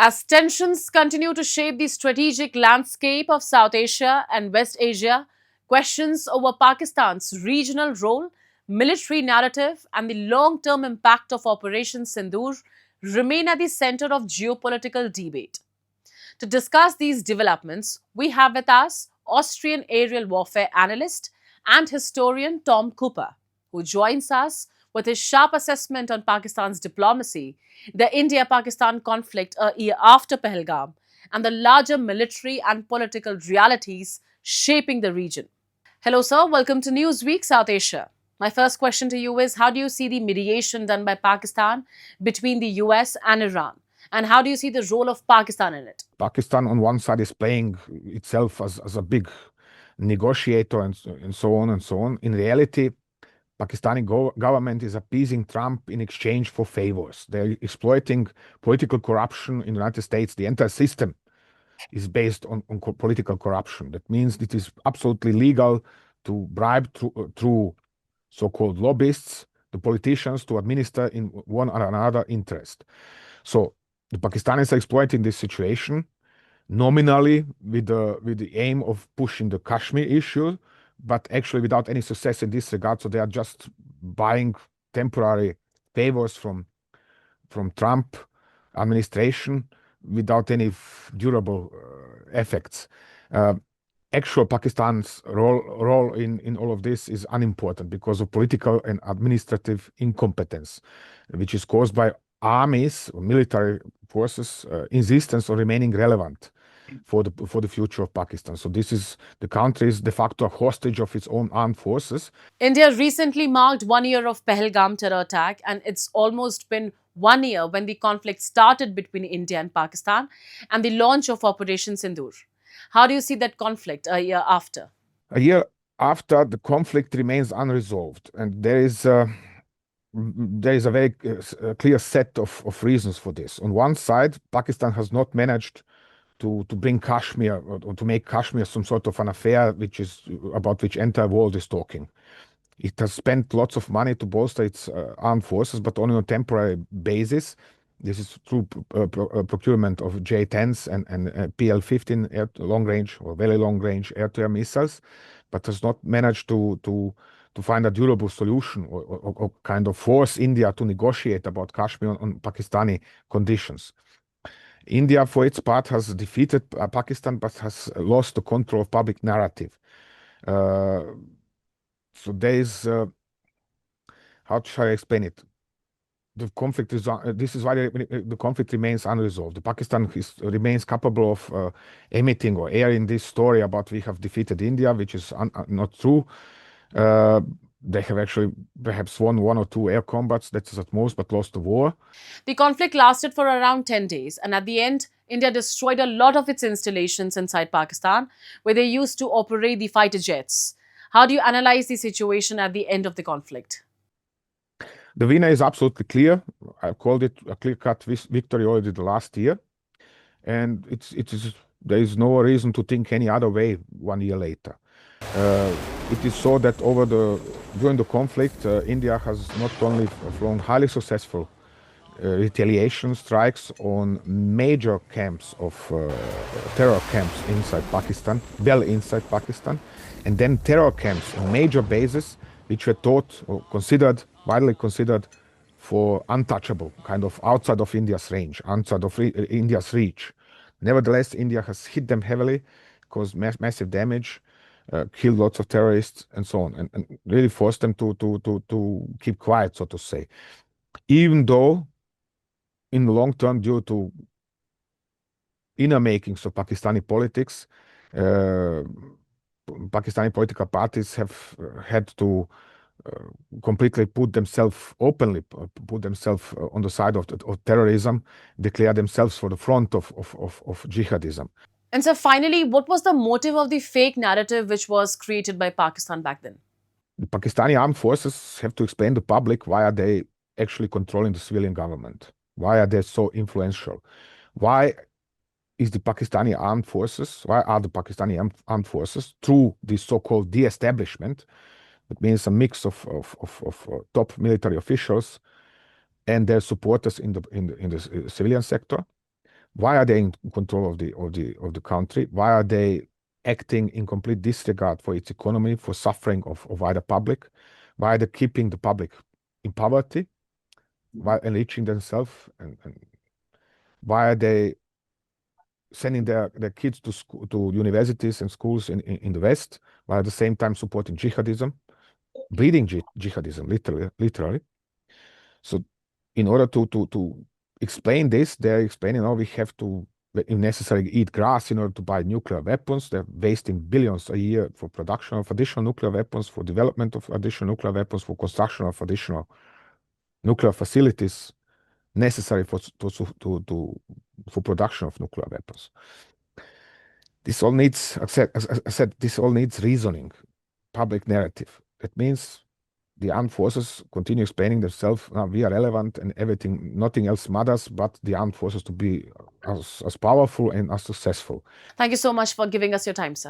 As tensions continue to shape the strategic landscape of South Asia and West Asia, questions over Pakistan's regional role, military narrative, and the long term impact of Operation Sindoor remain at the center of geopolitical debate. To discuss these developments, we have with us Austrian aerial warfare analyst and historian Tom Cooper, who joins us with his sharp assessment on Pakistan's diplomacy, the India Pakistan conflict a year after Pahalgam, and the larger military and political realities shaping the region. Hello, sir. Welcome to Newsweek, South Asia. My first question to you is: how do you see the mediation done by Pakistan between the US and Iran? And how do you see the role of Pakistan in it? Pakistan on one side is playing itself as a big negotiator and so on and so on. In reality, Pakistani government is appeasing Trump in exchange for favors. They're exploiting political corruption in the United States. The entire system is based on political corruption. That means it is absolutely legal to bribe through so-called lobbyists, the politicians, to administer in one or another interest. So the Pakistanis are exploiting this situation nominally with the aim of pushing the Kashmir issue, but actually without any success in this regard. So they are just buying temporary favors from Trump administration without any durable effects. Actual Pakistan's role in all of this is unimportant because of political and administrative incompetence, which is caused by armies or military forces' insistence on remaining relevant for the future of Pakistan. So the country is de facto a hostage of its own armed forces. India recently marked 1 year of Pahalgam terror attack, and it's almost been 1 year when the conflict started between India and Pakistan and the launch of Operation Sindoor. How do you see that conflict a year after? A year after, the conflict remains unresolved, and there is a very clear set of reasons for this. On one side, Pakistan has not managed to bring Kashmir or to make Kashmir some sort of an affair about which entire world is talking. It has spent lots of money to bolster its armed forces, but only on a temporary basis. This is through procurement of J-10s and PL-15 long-range or very long-range air-to-air missiles, but has not managed to find a durable solution or kind of force India to negotiate about Kashmir on Pakistani conditions. India, for its part, has defeated Pakistan, but has lost the control of public narrative. So there is, how shall I explain it? The conflict is, this is why the conflict remains unresolved. Pakistan remains capable of emitting or airing this story about we have defeated India, which is not true. They have actually perhaps won 1 or 2 air combats, that's at most, but lost the war. The conflict lasted for around 10 days, and at the end, India destroyed a lot of its installations inside Pakistan, where they used to operate the fighter jets. How do you analyze the situation at the end of the conflict? The winner is absolutely clear. I called it a clear-cut victory already the last year, and there is no reason to think any other way 1 year later. It is so that during the conflict, India has not only flown highly successful retaliation strikes on major camps of terror camps inside Pakistan, well inside Pakistan, and then terror camps on major bases which were thought or widely considered for untouchable, kind of outside of India's range, outside of India's reach. Nevertheless, India has hit them heavily, caused massive damage, killed lots of terrorists and so on, and really forced them to keep quiet, so to say. Even though in the long term, due to inner makings of Pakistani politics, Pakistani political parties have had to completely openly put themselves on the side of terrorism, declare themselves for the front of jihadism. And so finally, what was the motive of the fake narrative which was created by Pakistan back then? The Pakistani armed forces have to explain to the public why are they actually controlling the civilian government. Why are they so influential? Why are the Pakistani armed forces, through the so-called de-establishment, that means a mix of top military officials and their supporters in the civilian sector, Why are they in control of the country? Why are they acting in complete disregard for its economy, for suffering of wider public? Why are they keeping the public in poverty while enriching themselves? And why are they sending their kids to school, to universities and schools in the West, while at the same time supporting jihadism, breeding jihadism, literally. So in order to explain this, they're explaining, oh, we have to necessarily eat grass in order to buy nuclear weapons. They're wasting billions a year for production of additional nuclear weapons, for development of additional nuclear weapons, for construction of additional nuclear facilities necessary for production of nuclear weapons. This all needs, as I said, this all needs reasoning, public narrative. It means the armed forces continue explaining themselves, we are relevant and everything, nothing else matters but the armed forces to be as powerful and as successful. Thank you so much for giving us your time, sir.